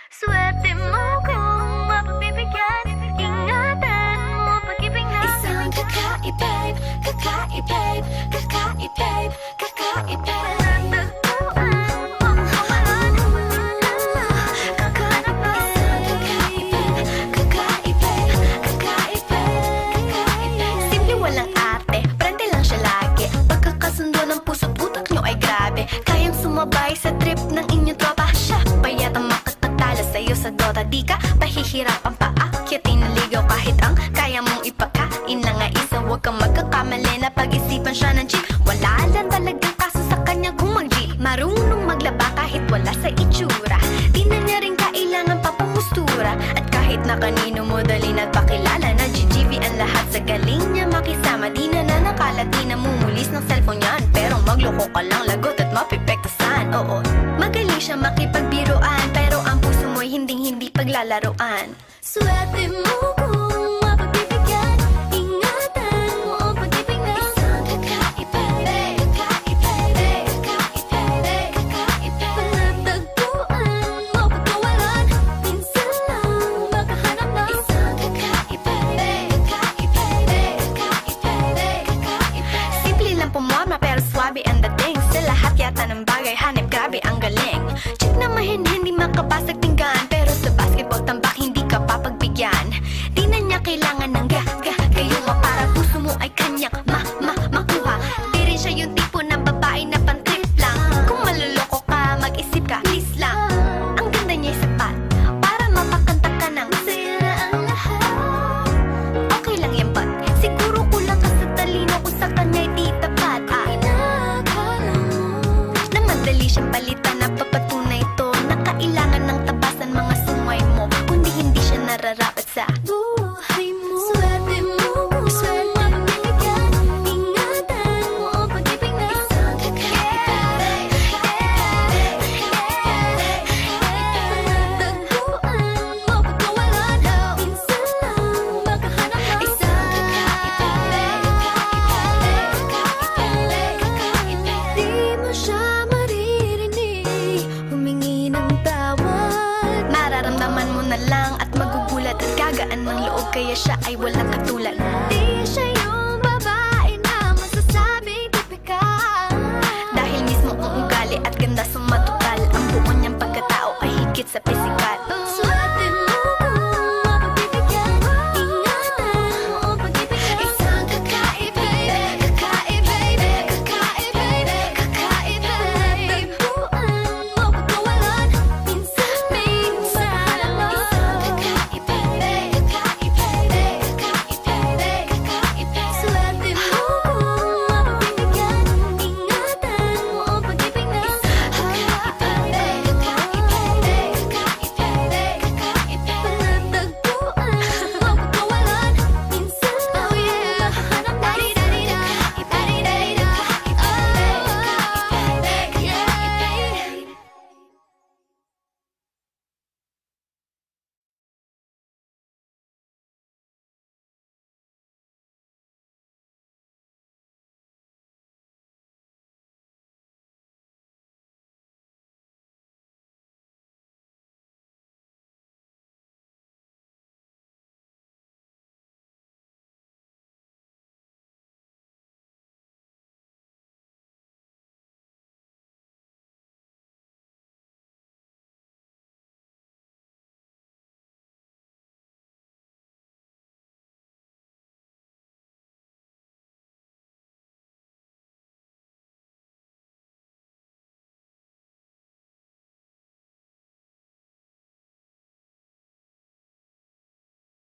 Swerte mo kung mapagbibigyan. Ingatan mo pag-ibig natin. Isang kakaibig, kakaibig, kakaibig, kakaibig. Simple walang ate, prende lang siya lagi. Pagkakasundo ng puso't utak nyo ay grabe. Kayang sumabay sa trip ng inyong tropa. Siya pa yata makatatala sa'yo sa Dota. Di ka pahihirapan pa akyatin ng ligaw. Kahit ang kaya mong ipakain na nga isa. Huwag kang magkakamali na pag-isipan siya ng chick. Wala lang talagang kaso sa kanya kung mag-G. Marunong maglaba kahit wala sa itsura. Di na niya rin kailangan papamustura. At kahit na kanino mo dalhin at pakilala na GGV ang lahat sa galing niya makisama. Di na nanakalat, di na mumulis ng cellphone yan. Pero magloko ka lang, lagot at mapipektasan. Oo, magaling siya makipagbiruan. Pero ang puso mo'y hinding-hindi paglalaroan. Swerte mo kung mapagbibigyan. Ingatan mo ang pag-ibig natin. Isang kakaibig, kakaibig, kakaibig, kakaibig. Panatagpuan mo pagkawalan. Minsan lang makahanap ng Isang kakaibig, kakaibig, kakaibig, kakaibig. Simple lang pumorma pero swabe ang dating. Sa lahat yata ng bagay hanip, grabe ang galing. Chick na mahin, hindi makabasag tinggan. Pero sa basketball tambak, hindi ka papagbigyan. Di na niya kailangan ng kayo mo para puso mo ay kanyang makuha. Di rin siya yung tipo ng babae na pan-trip lang. Kung maluloko ka, mag-isip ka, please lang. Ang ganda niya sapat para mapakanta ka ng sira ang lahat. okay lang yan but siguro kulang ka sa talino kung sa kanya'y di tapat. Inakala mo Na madali siyang palitan na papatunay ito na kailangan ng tabasan mga sungay mo. Kundi hindi siya nararapat sa buhay mo. Swerte mo kung mapagbibigyan. Ingatan mo ang pag-ibig natin. Isang kakaibig, kakaibig, kakaibig, kakaibig. Panatagpuan mo pagkawalan. Minsan lang makahanap ng Isang kakaibig, kakaibig, kakaibig, kakaibig. Di mo siya maririnig humingi ng tawad. Mararamdaman mo na lang at magugulat at gagaan ng loob kaya siya ay walang katulad. Di siya yung babae na masasabing tipikal. Dahil mismo ang ugali at ganda sumatotal. Ang buo niyang pagkatao ay higit sa pisikal.